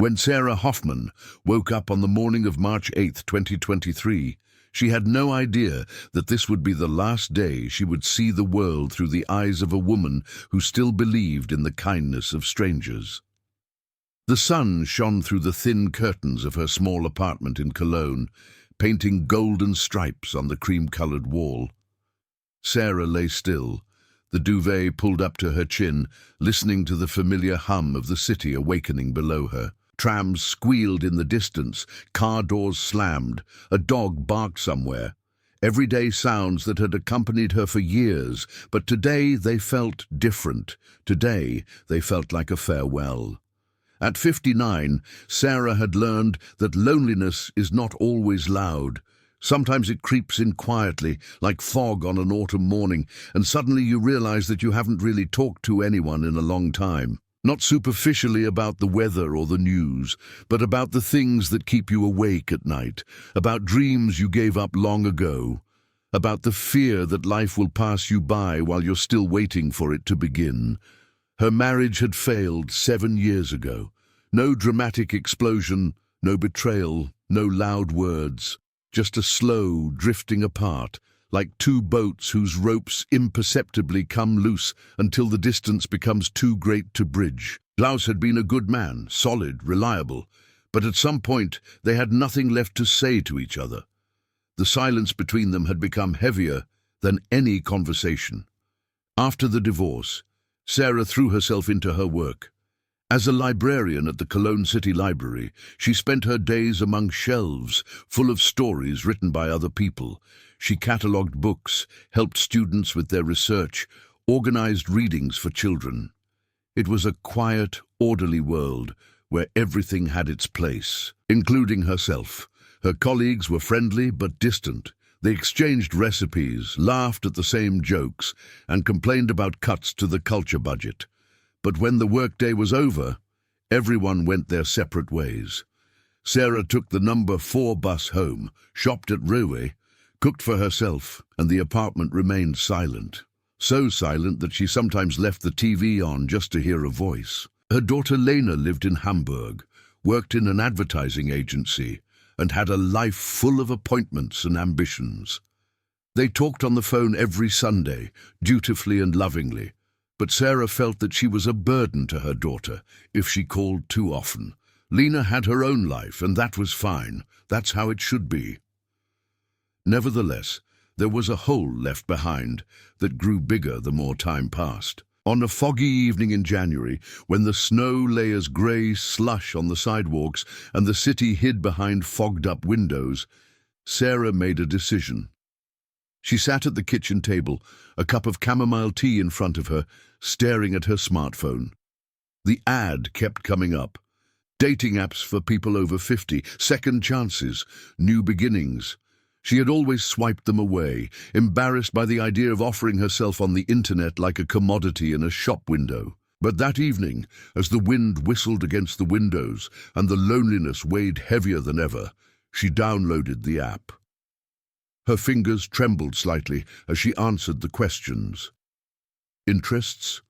When Sarah Hoffman woke up on the morning of March 8, 2023, she had no idea that this would be the last day she would see the world through the eyes of a woman who still believed in the kindness of strangers. The sun shone through the thin curtains of her small apartment in Cologne, painting golden stripes on the cream-colored wall. Sarah lay still, the duvet pulled up to her chin, listening to the familiar hum of the city awakening below her. Trams squealed in the distance, car doors slammed, a dog barked somewhere. Everyday sounds that had accompanied her for years, but today they felt different. Today they felt like a farewell. At 59, Sarah had learned that loneliness is not always loud. Sometimes it creeps in quietly, like fog on an autumn morning, and suddenly you realize that you haven't really talked to anyone in a long time. Not superficially about the weather or the news, but about the things that keep you awake at night, about dreams you gave up long ago, about the fear that life will pass you by while you're still waiting for it to begin. Her marriage had failed 7 years ago. No dramatic explosion, no betrayal, no loud words, just a slow drifting apart, like two boats whose ropes imperceptibly come loose until the distance becomes too great to bridge. Klaus had been a good man, solid, reliable, but at some point they had nothing left to say to each other. The silence between them had become heavier than any conversation. After the divorce, Sarah threw herself into her work. As a librarian at the Cologne City Library, she spent her days among shelves full of stories written by other people. She catalogued books, helped students with their research, organized readings for children. It was a quiet, orderly world where everything had its place, including herself. Her colleagues were friendly but distant. They exchanged recipes, laughed at the same jokes, and complained about cuts to the culture budget. But when the workday was over, everyone went their separate ways. Sarah took the number 4 bus home, shopped at Rewe, cooked for herself, and the apartment remained silent. So silent that she sometimes left the TV on just to hear a voice. Her daughter Lena lived in Hamburg, worked in an advertising agency, and had a life full of appointments and ambitions. They talked on the phone every Sunday, dutifully and lovingly, but Sarah felt that she was a burden to her daughter if she called too often. Lena had her own life, and that was fine. That's how it should be. Nevertheless, there was a hole left behind that grew bigger the more time passed. On a foggy evening in January, when the snow lay as grey slush on the sidewalks and the city hid behind fogged-up windows, Sarah made a decision. She sat at the kitchen table, a cup of chamomile tea in front of her, staring at her smartphone. The ad kept coming up. Dating apps for people over 50, second chances, new beginnings. She had always swiped them away, embarrassed by the idea of offering herself on the internet like a commodity in a shop window. But that evening, as the wind whistled against the windows and the loneliness weighed heavier than ever, she downloaded the app. Her fingers trembled slightly as she answered the questions. Interests?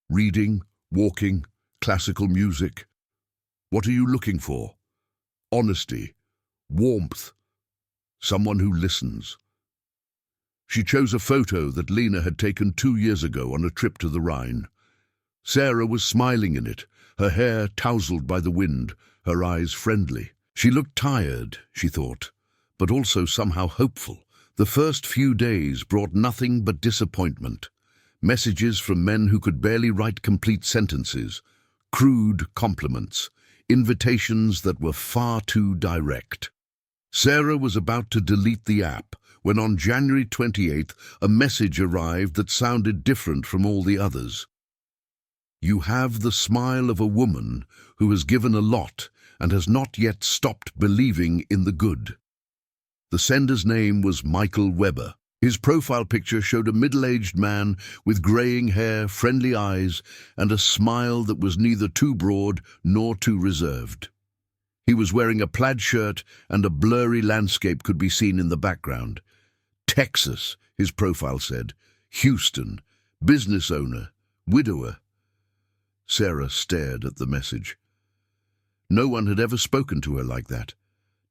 Reading, walking, classical music. What are you looking for? Honesty, warmth, someone who listens. She chose a photo that Lena had taken 2 years ago on a trip to the Rhine. Sarah was smiling in it, her hair tousled by the wind, her eyes friendly. She looked tired, she thought, but also somehow hopeful. The first few days brought nothing but disappointment. Messages from men who could barely write complete sentences, crude compliments, invitations that were far too direct. Sarah was about to delete the app when on January 28th a message arrived that sounded different from all the others. You have the smile of a woman who has given a lot and has not yet stopped believing in the good. The sender's name was Michael Weber. His profile picture showed a middle-aged man with graying hair, friendly eyes, and a smile that was neither too broad nor too reserved. He was wearing a plaid shirt, and a blurry landscape could be seen in the background. Texas, his profile said. Houston, business owner, widower. Sarah stared at the message. No one had ever spoken to her like that.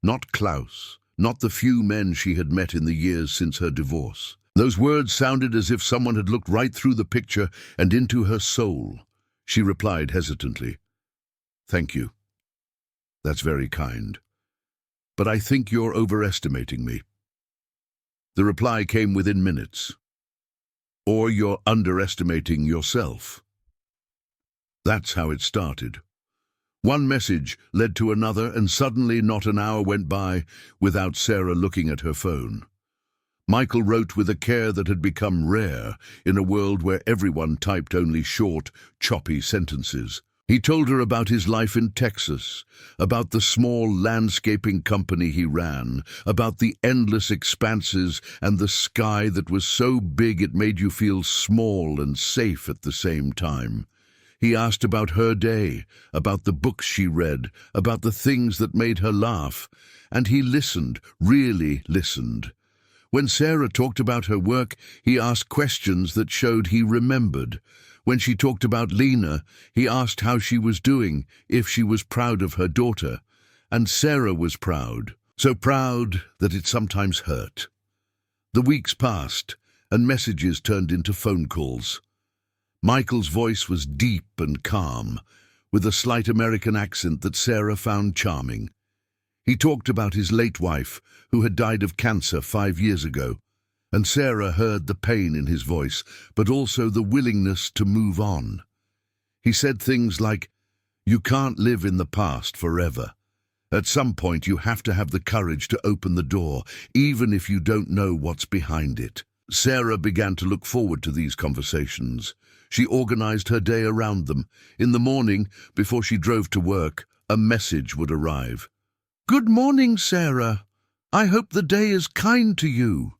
Not Klaus, not the few men she had met in the years since her divorce. Those words sounded as if someone had looked right through the picture and into her soul. She replied hesitantly, "Thank you. That's very kind. But I think you're overestimating me." The reply came within minutes. "Or you're underestimating yourself." That's how it started. One message led to another, and suddenly not an hour went by without Sarah looking at her phone. Michael wrote with a care that had become rare in a world where everyone typed only short, choppy sentences. He told her about his life in Texas, about the small landscaping company he ran, about the endless expanses and the sky that was so big it made you feel small and safe at the same time. He asked about her day, about the books she read, about the things that made her laugh, and he listened, really listened. When Sarah talked about her work, he asked questions that showed he remembered. When she talked about Lena, he asked how she was doing, if she was proud of her daughter. And Sarah was proud, so proud that it sometimes hurt. The weeks passed, and messages turned into phone calls. Michael's voice was deep and calm, with a slight American accent that Sarah found charming. He talked about his late wife, who had died of cancer 5 years ago, and Sarah heard the pain in his voice, but also the willingness to move on. He said things like, "You can't live in the past forever. At some point you have to have the courage to open the door, even if you don't know what's behind it." Sarah began to look forward to these conversations. She organized her day around them. In the morning, before she drove to work, a message would arrive. "Good morning, Sarah. I hope the day is kind to you."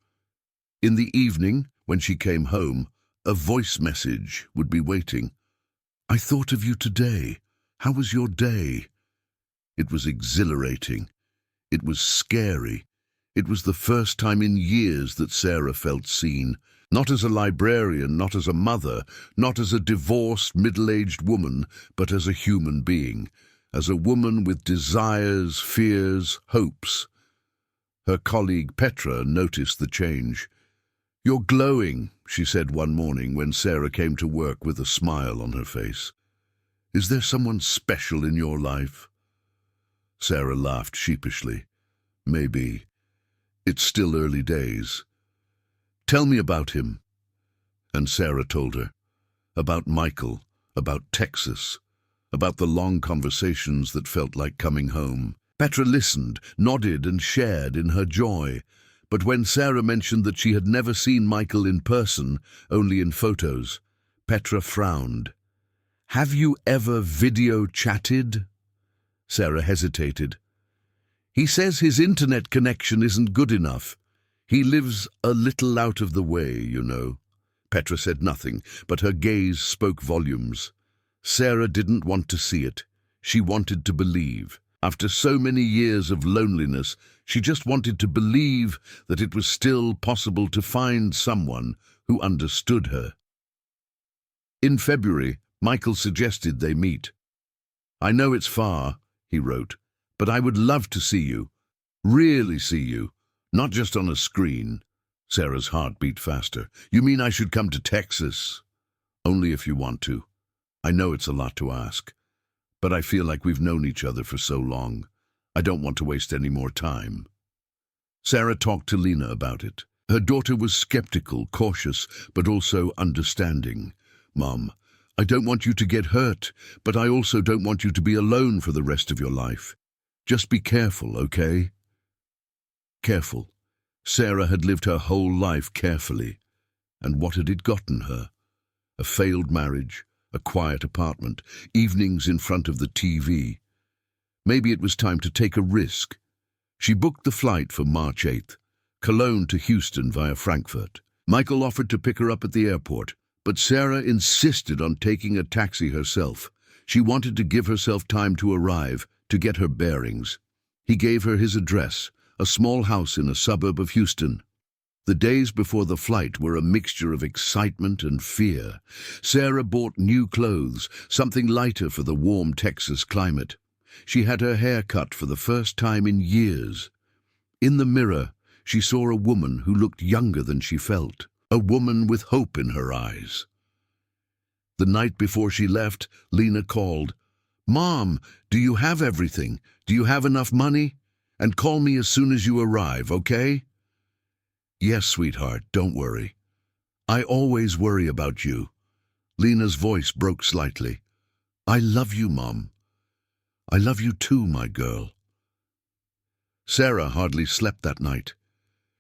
In the evening, when she came home, a voice message would be waiting. "I thought of you today. How was your day?" It was exhilarating. It was scary. It was the first time in years that Sarah felt seen, not as a librarian, not as a mother, not as a divorced, middle-aged woman, but as a human being, as a woman with desires, fears, hopes. Her colleague Petra noticed the change. "You're glowing," she said one morning when Sarah came to work with a smile on her face. "Is there someone special in your life?" Sarah laughed sheepishly. "Maybe. It's still early days." "Tell me about him." And Sarah told her. About Michael, about Texas, about the long conversations that felt like coming home. Petra listened, nodded and shared in her joy. But when Sarah mentioned that she had never seen Michael in person, only in photos, Petra frowned. "Have you ever video chatted?" Sarah hesitated. "He says his internet connection isn't good enough. He lives a little out of the way, you know." Petra said nothing, but her gaze spoke volumes. Sarah didn't want to see it. She wanted to believe. After so many years of loneliness, she just wanted to believe that it was still possible to find someone who understood her. In February, Michael suggested they meet. "I know it's far," he wrote, "but I would love to see you. Really see you. Not just on a screen." Sarah's heart beat faster. "You mean I should come to Texas?" "Only if you want to. I know it's a lot to ask. But I feel like we've known each other for so long. I don't want to waste any more time." Sarah talked to Lena about it. Her daughter was skeptical, cautious, but also understanding. "Mom, I don't want you to get hurt, but I also don't want you to be alone for the rest of your life. Just be careful, okay?" Careful. Sarah had lived her whole life carefully. And what had it gotten her? A failed marriage, a quiet apartment, evenings in front of the TV. Maybe it was time to take a risk. She booked the flight for March 8th, Cologne to Houston via Frankfurt. Michael offered to pick her up at the airport, but Sarah insisted on taking a taxi herself. She wanted to give herself time to arrive, to get her bearings. He gave her his address, a small house in a suburb of Houston. The days before the flight were a mixture of excitement and fear. Sarah bought new clothes, something lighter for the warm Texas climate. She had her hair cut for the first time in years. In the mirror, she saw a woman who looked younger than she felt, a woman with hope in her eyes. The night before she left, Lena called, "Mom, do you have everything? Do you have enough money? And call me as soon as you arrive, okay?" "Yes, sweetheart, don't worry. I always worry about you." Lena's voice broke slightly. "I love you, Mom. I love you too, my girl." Sarah hardly slept that night.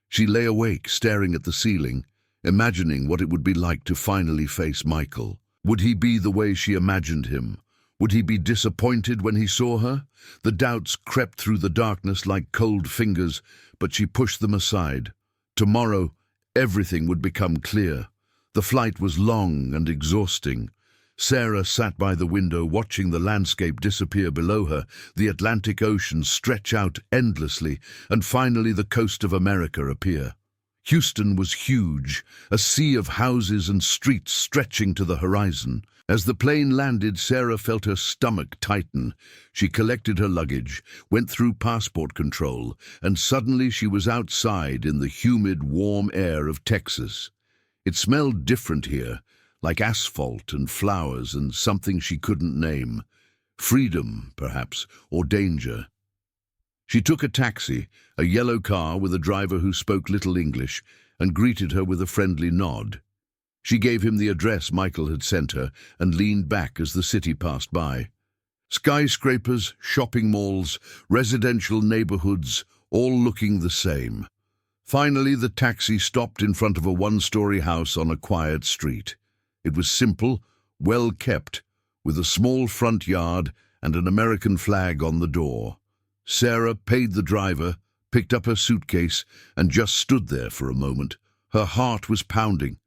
She lay awake, staring at the ceiling, imagining what it would be like to finally face Michael. Would he be the way she imagined him? Would he be disappointed when he saw her? The doubts crept through the darkness like cold fingers, but she pushed them aside. Tomorrow, everything would become clear. The flight was long and exhausting. Sarah sat by the window watching the landscape disappear below her, the Atlantic Ocean stretch out endlessly, and finally the coast of America appear. Houston was huge, a sea of houses and streets stretching to the horizon. As the plane landed, Sarah felt her stomach tighten. She collected her luggage, went through passport control, and suddenly she was outside in the humid, warm air of Texas. It smelled different here, like asphalt and flowers and something she couldn't name. Freedom, perhaps, or danger. She took a taxi, a yellow car with a driver who spoke little English, and greeted her with a friendly nod. She gave him the address Michael had sent her and leaned back as the city passed by. Skyscrapers, shopping malls, residential neighborhoods, all looking the same. Finally, the taxi stopped in front of a one-story house on a quiet street. It was simple, well kept, with a small front yard and an American flag on the door. Sarah paid the driver, picked up her suitcase, and just stood there for a moment. Her heart was pounding.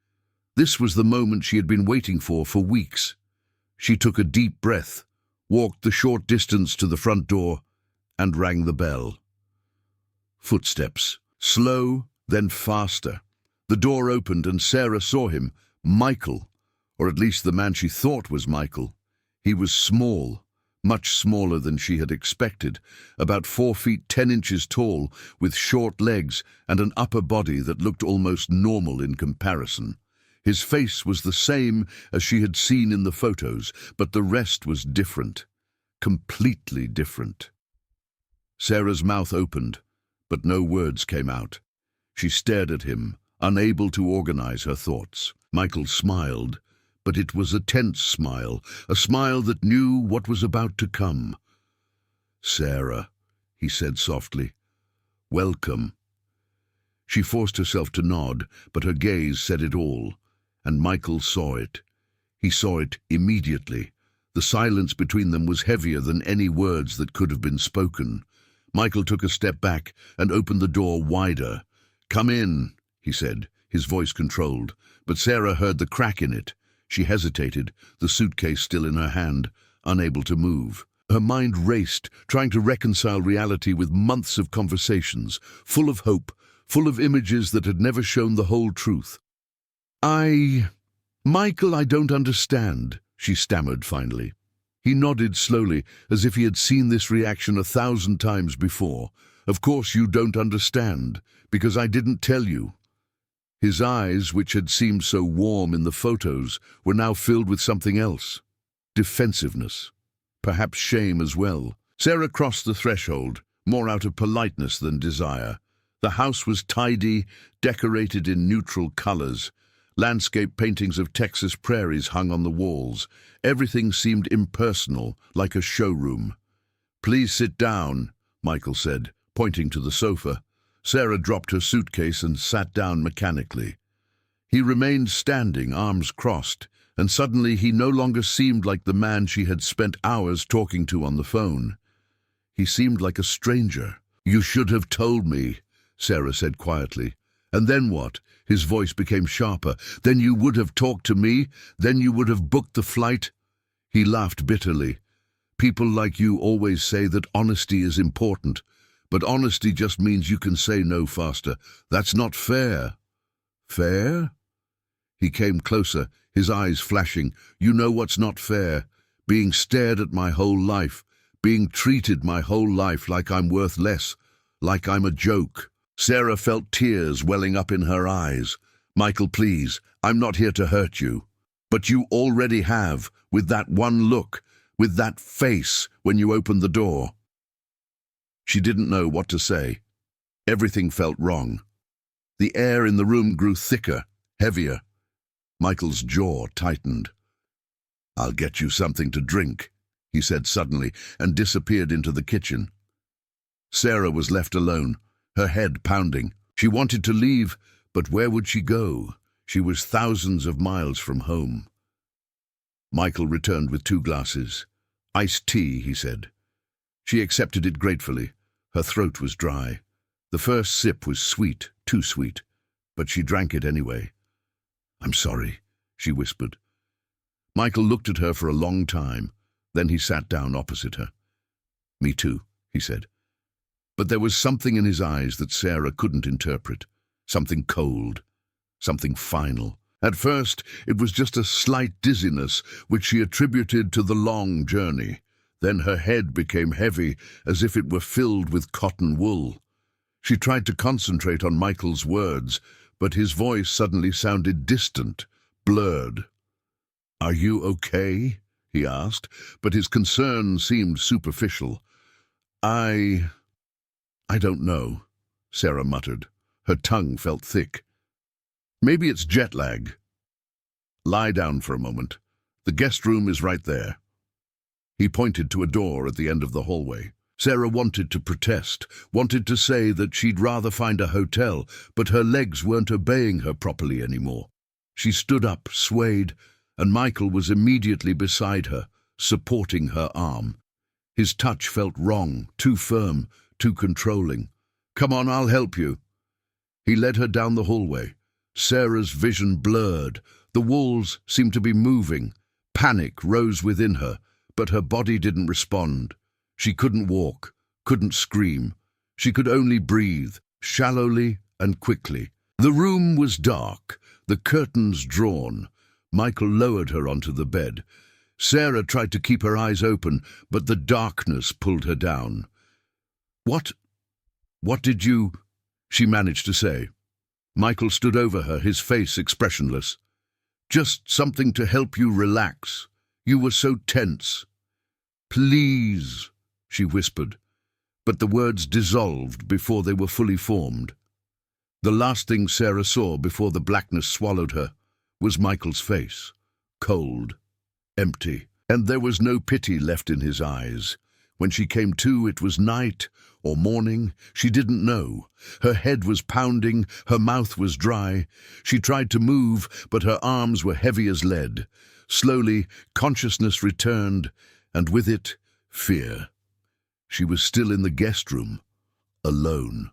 This was the moment she had been waiting for weeks. She took a deep breath, walked the short distance to the front door, and rang the bell. Footsteps, slow, then faster. The door opened and Sarah saw him, Michael, or at least the man she thought was Michael. He was small, much smaller than she had expected, about 4 feet 10 inches tall, with short legs and an upper body that looked almost normal in comparison. His face was the same as she had seen in the photos, but the rest was different, completely different. Sarah's mouth opened, but no words came out. She stared at him, unable to organize her thoughts. Michael smiled, but it was a tense smile, a smile that knew what was about to come. "Sarah," he said softly, "welcome." She forced herself to nod, but her gaze said it all, and Michael saw it. He saw it immediately. The silence between them was heavier than any words that could have been spoken. Michael took a step back and opened the door wider. "Come in," he said, his voice controlled, but Sarah heard the crack in it. She hesitated, the suitcase still in her hand, unable to move. Her mind raced, trying to reconcile reality with months of conversations, full of hope, full of images that had never shown the whole truth. Michael, I don't understand," she stammered finally. He nodded slowly, as if he had seen this reaction 1,000 times before. "Of course you don't understand, because I didn't tell you." His eyes, which had seemed so warm in the photos, were now filled with something else. Defensiveness. Perhaps shame as well. Sarah crossed the threshold, more out of politeness than desire. The house was tidy, decorated in neutral colors. Landscape paintings of Texas prairies hung on the walls. Everything seemed impersonal, like a showroom. "Please sit down," Michael said, pointing to the sofa. Sarah dropped her suitcase and sat down mechanically. He remained standing, arms crossed, and suddenly he no longer seemed like the man she had spent hours talking to on the phone. He seemed like a stranger. "You should have told me," Sarah said quietly. "And then what?" His voice became sharper. "Then you would have talked to me? Then you would have booked the flight?" He laughed bitterly. "People like you always say that honesty is important. But honesty just means you can say no faster. That's not fair." "Fair?" He came closer, his eyes flashing. "You know what's not fair? Being stared at my whole life. being treated my whole life like I'm worth less, like I'm a joke. Sarah felt tears welling up in her eyes. Michael, please, I'm not here to hurt you. But you already have, with that one look, with that face when you opened the door. She didn't know what to say. Everything felt wrong. The air in the room grew thicker, heavier. Michael's jaw tightened. "I'll get you something to drink," he said suddenly, and disappeared into the kitchen. Sarah was left alone, her head pounding. She wanted to leave, but where would she go? She was thousands of miles from home. Michael returned with 2 glasses. "Iced tea," he said. She accepted it gratefully. Her throat was dry. The first sip was sweet, too sweet, but she drank it anyway. "I'm sorry," she whispered. Michael looked at her for a long time. Then he sat down opposite her. "Me too," he said. But there was something in his eyes that Sarah couldn't interpret. Something cold, something final. At first, it was just a slight dizziness, which she attributed to the long journey. Then her head became heavy, as if it were filled with cotton wool. She tried to concentrate on Michael's words, but his voice suddenly sounded distant, blurred. "Are you okay?" he asked, but his concern seemed superficial. I don't know," Sarah muttered. Her tongue felt thick. "Maybe it's jet lag. Lie down for a moment. The guest room is right there." He pointed to a door at the end of the hallway. Sarah wanted to protest, wanted to say that she'd rather find a hotel, but her legs weren't obeying her properly anymore. She stood up, swayed, and Michael was immediately beside her, supporting her arm. His touch felt wrong, too firm, too controlling. "Come on, I'll help you." He led her down the hallway. Sarah's vision blurred. The walls seemed to be moving. Panic rose within her, but her body didn't respond. She couldn't walk, couldn't scream. She could only breathe, shallowly and quickly. The room was dark, the curtains drawn. Michael lowered her onto the bed. Sarah tried to keep her eyes open, but the darkness pulled her down. What did you—" she managed to say. Michael stood over her, his face expressionless. "Just something to help you relax. You were so tense." "Please," she whispered, but the words dissolved before they were fully formed. The last thing Sarah saw before the blackness swallowed her was Michael's face, cold, empty, and there was no pity left in his eyes. When she came to, it was night or morning. She didn't know. Her head was pounding, her mouth was dry. She tried to move, but her arms were heavy as lead. Slowly, consciousness returned, and with it, fear. She was still in the guest room, alone.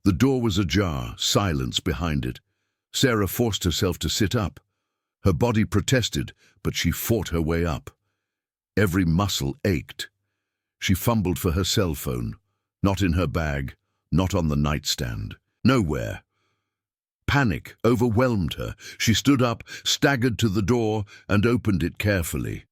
The door was ajar, silence behind it. Sarah forced herself to sit up. Her body protested, but she fought her way up. Every muscle ached. She fumbled for her cell phone, not in her bag, not on the nightstand, nowhere. Panic overwhelmed her. She stood up, staggered to the door, and opened it carefully.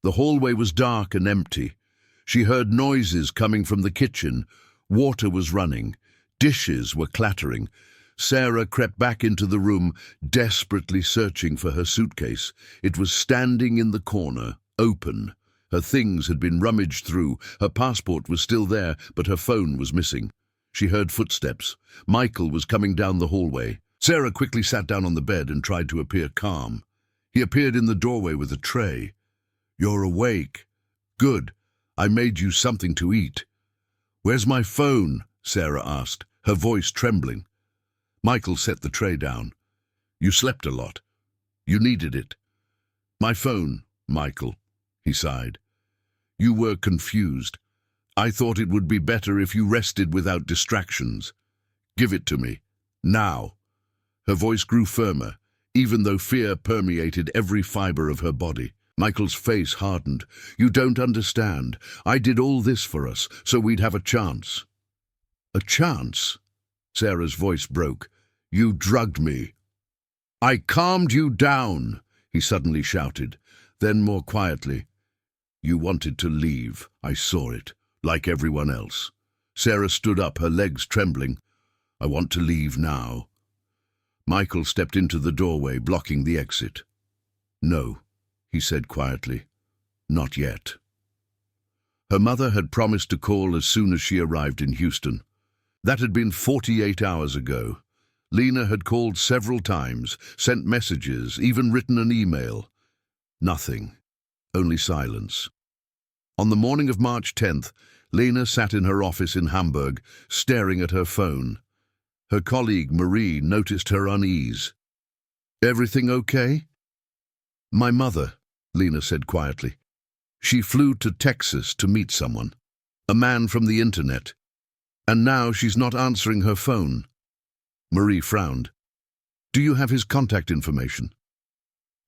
The hallway was dark and empty. She heard noises coming from the kitchen. Water was running. Dishes were clattering. Sarah crept back into the room, desperately searching for her suitcase. It was standing in the corner, open. Her things had been rummaged through. Her passport was still there, but her phone was missing. She heard footsteps. Michael was coming down the hallway. Sarah quickly sat down on the bed and tried to appear calm. He appeared in the doorway with a tray. "You're awake. Good. I made you something to eat." "Where's my phone?" Sarah asked, her voice trembling. Michael set the tray down. "You slept a lot. You needed it." "My phone, Michael," he sighed. "You were confused. I thought it would be better if you rested without distractions. Give it to me. Now." Her voice grew firmer, even though fear permeated every fiber of her body. Michael's face hardened. "You don't understand. I did all this for us, so we'd have a chance." "A chance?" Sarah's voice broke. "You drugged me." "I calmed you down," he suddenly shouted. Then more quietly, You wanted to leave. I saw it, like everyone else. Sarah stood up, her legs trembling. I want to leave now. Michael stepped into the doorway, blocking the exit. No, he said quietly. Not yet. Her mother had promised to call as soon as she arrived in Houston. That had been 48 hours ago. Lena had called several times, sent messages, even written an email. Nothing. Only silence. On the morning of March 10th, Lena sat in her office in Hamburg, staring at her phone. Her colleague, Marie, noticed her unease. Everything okay? My mother, Lena said quietly. She flew to Texas to meet someone, a man from the internet, and now she's not answering her phone. Marie frowned. Do you have his contact information?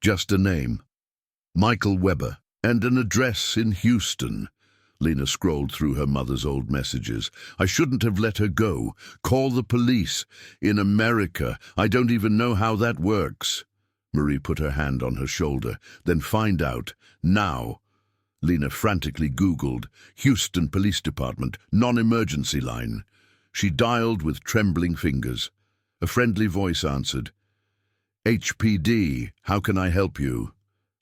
Just a name. Michael Weber, and an address in Houston. Lena scrolled through her mother's old messages. I shouldn't have let her go. Call the police. In America, I don't even know how that works. Marie put her hand on her shoulder. Then find out. Now. Lena frantically Googled Houston Police Department, non-emergency line. She dialed with trembling fingers. A friendly voice answered. HPD, how can I help you?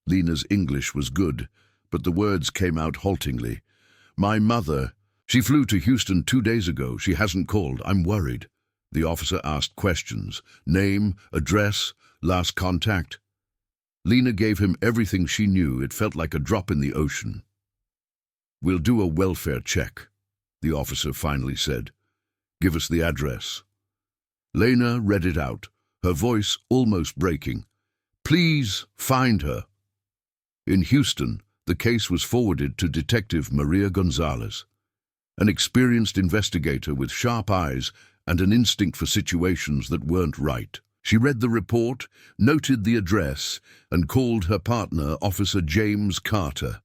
Lena's English was good, but the words came out haltingly. My mother. She flew to Houston 2 days ago. She hasn't called. I'm worried. The officer asked questions. Name, address, last contact. Lena gave him everything she knew. It felt like a drop in the ocean. We'll do a welfare check, the officer finally said. Give us the address. Lena read it out, her voice almost breaking. Please find her. In Houston, the case was forwarded to Detective Maria Gonzalez, an experienced investigator with sharp eyes and an instinct for situations that weren't right. She read the report, noted the address, and called her partner, Officer James Carter.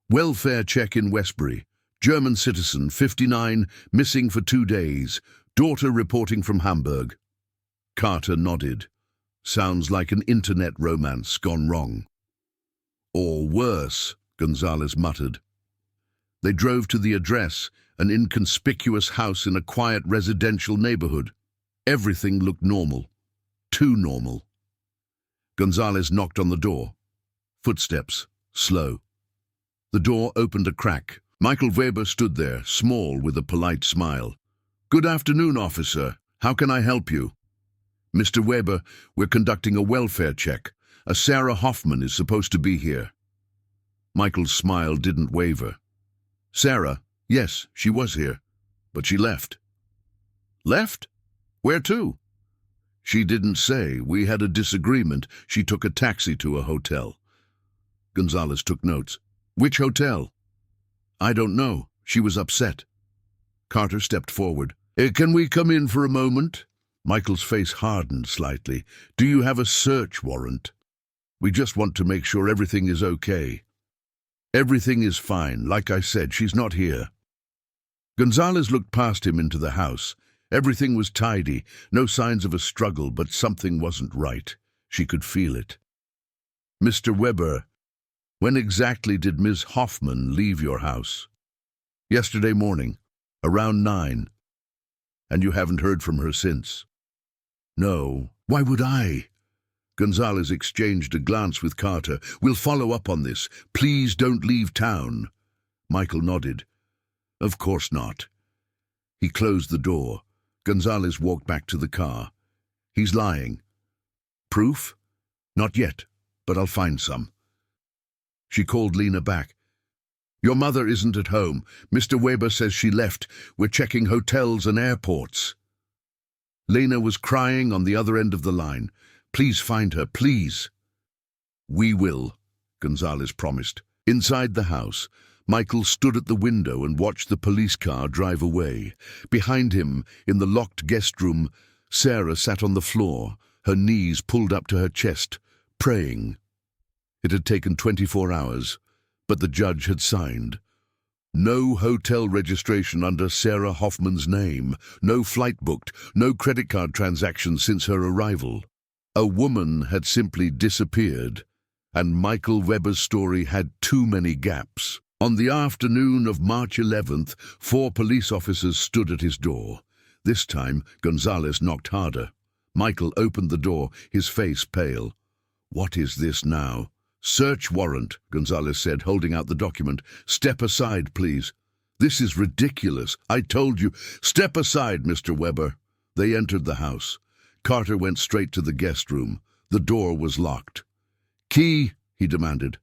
Welfare check in Westbury. German citizen, 59, missing for 2 days. Daughter reporting from Hamburg. Carter nodded. Sounds like an internet romance gone wrong. Or worse, Gonzalez muttered. They drove to the address, an inconspicuous house in a quiet residential neighborhood. Everything looked normal. Too normal. Gonzalez knocked on the door. Footsteps, slow. The door opened a crack. Michael Weber stood there, small, with a polite smile. Good afternoon, officer. How can I help you? Mr. Weber, we're conducting a welfare check. A Sarah Hoffman is supposed to be here. Michael's smile didn't waver. Sarah? Yes, she was here. But she left. Left? Where to? She didn't say. We had a disagreement. She took a taxi to a hotel. Gonzalez took notes. Which hotel? I don't know. She was upset. Carter stepped forward. Can we come in for a moment? Michael's face hardened slightly. Do you have a search warrant? We just want to make sure everything is okay. Everything is fine. Like I said, she's not here. Gonzalez looked past him into the house. Everything was tidy, no signs of a struggle, but something wasn't right. She could feel it. Mr. Weber, when exactly did Ms. Hoffman leave your house? Yesterday morning, around 9. And you haven't heard from her since? No. Why would I? Gonzalez exchanged a glance with Carter. We'll follow up on this. Please don't leave town. Michael nodded. Of course not. He closed the door. Gonzalez walked back to the car. He's lying. Proof? Not yet, but I'll find some. She called Lena back. Your mother isn't at home. Mr. Weber says she left. We're checking hotels and airports. Lena was crying on the other end of the line. Please find her, please. We will, Gonzalez promised. Inside the house, Michael stood at the window and watched the police car drive away. Behind him, in the locked guest room, Sarah sat on the floor, her knees pulled up to her chest, praying. It had taken 24 hours, but the judge had signed. No hotel registration under Sarah Hoffman's name, no flight booked, no credit card transactions since her arrival. A woman had simply disappeared, and Michael Weber's story had too many gaps. On the afternoon of March 11th, 4 police officers stood at his door. This time, Gonzalez knocked harder. Michael opened the door, his face pale. "What is this now?" "Search warrant," Gonzalez said, holding out the document. "Step aside, please." "This is ridiculous. I told you." "Step aside, Mr. Weber." They entered the house. Carter went straight to the guest room. The door was locked. "Key?" he demanded.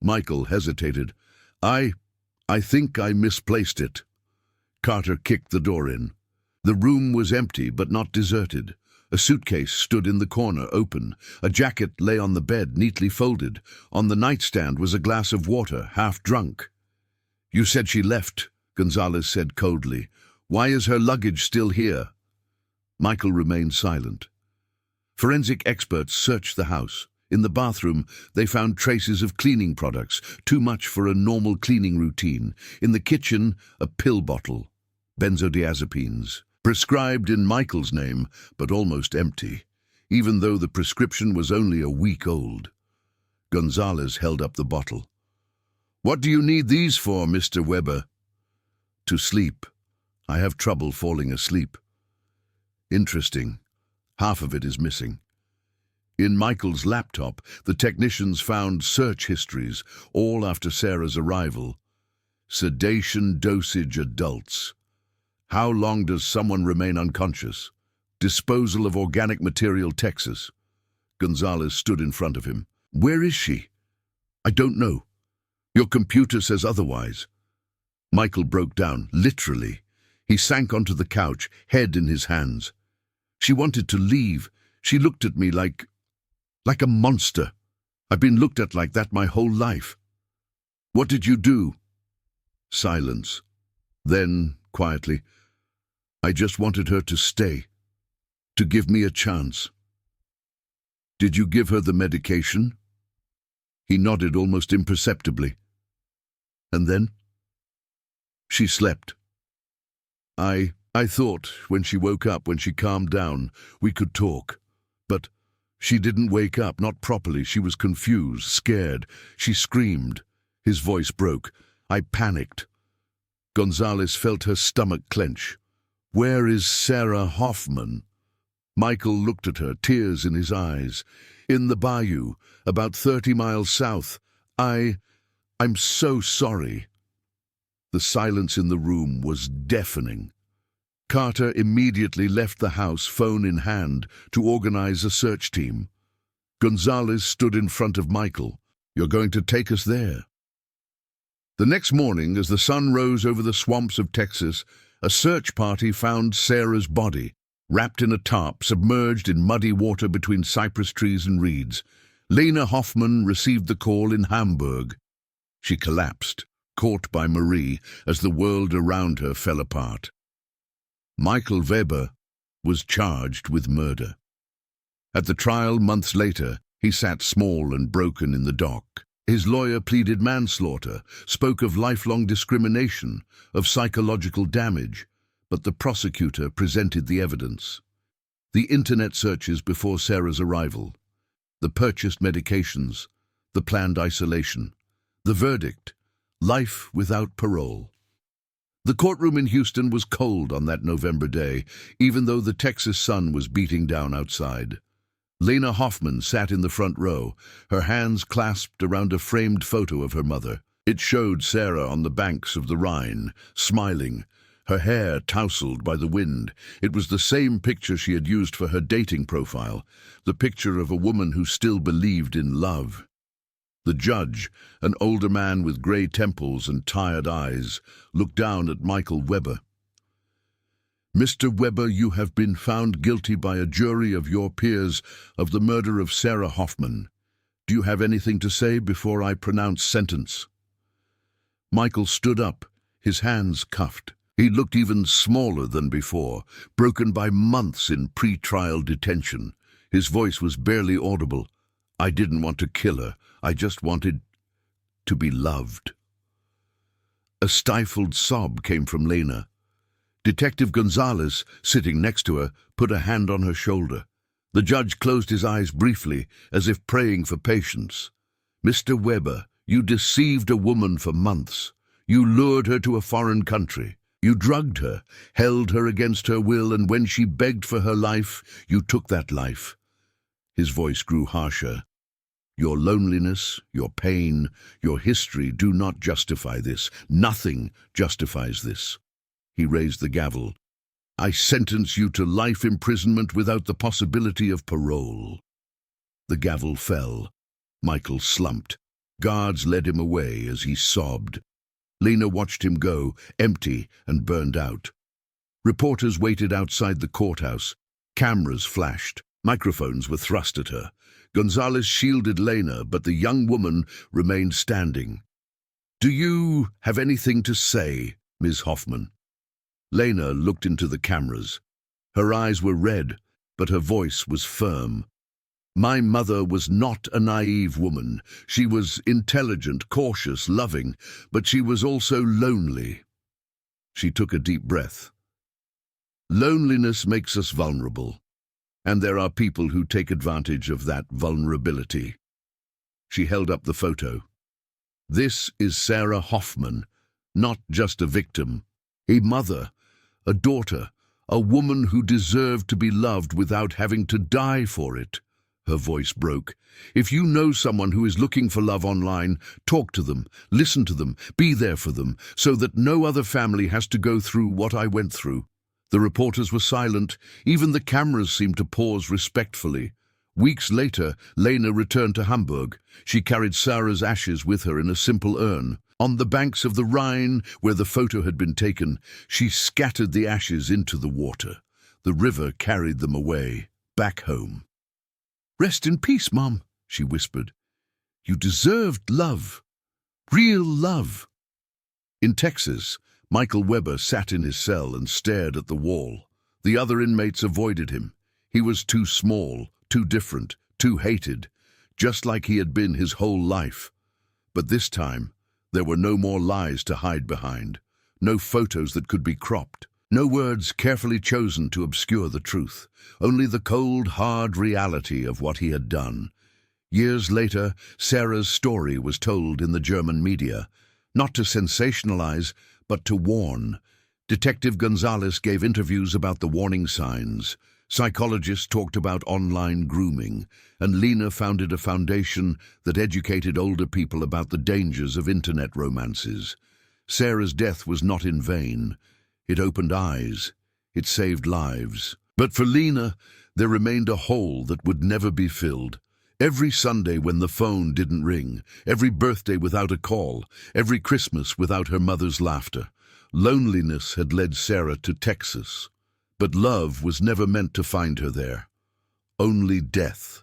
Michael hesitated. I think I misplaced it." Carter kicked the door in. The room was empty, but not deserted. A suitcase stood in the corner, open. A jacket lay on the bed, neatly folded. On the nightstand was a glass of water, half drunk. "You said she left," Gonzalez said coldly. "Why is her luggage still here?" Michael remained silent. Forensic experts searched the house. In the bathroom, they found traces of cleaning products, too much for a normal cleaning routine. In the kitchen, a pill bottle, benzodiazepines, prescribed in Michael's name, but almost empty, even though the prescription was only a week old. Gonzalez held up the bottle. "What do you need these for, Mr. Weber?" "To sleep. I have trouble falling asleep." "Interesting. Half of it is missing." In Michael's laptop, the technicians found search histories, all after Sarah's arrival. Sedation dosage adults. How long does someone remain unconscious? Disposal of organic material Texas. Gonzalez stood in front of him. "Where is she?" "I don't know. Your computer says otherwise." Michael broke down, literally. He sank onto the couch, head in his hands. "She wanted to leave. She looked at me like a monster. I've been looked at like that my whole life." "What did you do?" Silence. Then, quietly, "I just wanted her to stay, to give me a chance." "Did you give her the medication?" He nodded almost imperceptibly. "And then?" "She slept. I thought, when she woke up, when she calmed down, we could talk. But she didn't wake up, not properly. She was confused, scared. She screamed." His voice broke. "I panicked." Gonzalez felt her stomach clench. "Where is Sarah Hoffman?" Michael looked at her, tears in his eyes. "In the bayou, about 30 miles south. I'm so sorry." The silence in the room was deafening. Carter immediately left the house, phone in hand, to organize a search team. Gonzalez stood in front of Michael. "You're going to take us there?" The next morning, as the sun rose over the swamps of Texas, a search party found Sarah's body, wrapped in a tarp, submerged in muddy water between cypress trees and reeds. Lena Hoffman received the call in Hamburg. She collapsed, caught by Marie, as the world around her fell apart. Michael Weber was charged with murder. At the trial months later, he sat small and broken in the dock. His lawyer pleaded manslaughter, spoke of lifelong discrimination, of psychological damage, but the prosecutor presented the evidence. The internet searches before Sarah's arrival, the purchased medications, the planned isolation, the verdict, life without parole. The courtroom in Houston was cold on that November day, even though the Texas sun was beating down outside. Lena Hoffman sat in the front row, her hands clasped around a framed photo of her mother. It showed Sarah on the banks of the Rhine, smiling, her hair tousled by the wind. It was the same picture she had used for her dating profile, the picture of a woman who still believed in love. The judge, an older man with grey temples and tired eyes, looked down at Michael Weber. "Mr. Weber, you have been found guilty by a jury of your peers of the murder of Sarah Hoffman. Do you have anything to say before I pronounce sentence?" Michael stood up, his hands cuffed. He looked even smaller than before, broken by months in pre-trial detention. His voice was barely audible. "I didn't want to kill her. I just wanted to be loved." A stifled sob came from Lena. Detective Gonzalez, sitting next to her, put a hand on her shoulder. The judge closed his eyes briefly, as if praying for patience. Mr. Weber, you deceived a woman for months. You lured her to a foreign country. You drugged her, held her against her will, and when she begged for her life, you took that life." His voice grew harsher. "Your loneliness, your pain, your history do not justify this. Nothing justifies this." He raised the gavel. "I sentence you to life imprisonment without the possibility of parole." The gavel fell. Michael slumped. Guards led him away as he sobbed. Lena watched him go, empty and burned out. Reporters waited outside the courthouse. Cameras flashed. Microphones were thrust at her. Gonzalez shielded Lena, but the young woman remained standing. "Do you have anything to say, Ms. Hoffman?" Lena looked into the cameras. Her eyes were red, but her voice was firm. "My mother was not a naive woman. She was intelligent, cautious, loving, but she was also lonely." She took a deep breath. "Loneliness makes us vulnerable, and there are people who take advantage of that vulnerability." She held up the photo. "This is Sarah Hoffman, not just a victim, a mother, a daughter, a woman who deserved to be loved without having to die for it." Her voice broke. "If you know someone who is looking for love online, talk to them, listen to them, be there for them, so that no other family has to go through what I went through." The reporters were silent. Even the cameras seemed to pause respectfully. Weeks later, Lena returned to Hamburg. She carried Sarah's ashes with her in a simple urn. On the banks of the Rhine, where the photo had been taken, she scattered the ashes into the water. The river carried them away, back home. "Rest in peace, Mom," she whispered. "You deserved love. Real love." In Texas, Michael Weber sat in his cell and stared at the wall. The other inmates avoided him. He was too small, too different, too hated, just like he had been his whole life. But this time, there were no more lies to hide behind, no photos that could be cropped, no words carefully chosen to obscure the truth, only the cold, hard reality of what he had done. Years later, Sarah's story was told in the German media, not to sensationalize, but to warn. Detective Gonzalez gave interviews about the warning signs. Psychologists talked about online grooming, and Lena founded a foundation that educated older people about the dangers of internet romances. Sarah's death was not in vain. It opened eyes. It saved lives. But for Lena, there remained a hole that would never be filled. Every Sunday when the phone didn't ring, every birthday without a call, every Christmas without her mother's laughter. Loneliness had led Sarah to Texas. But love was never meant to find her there. Only death.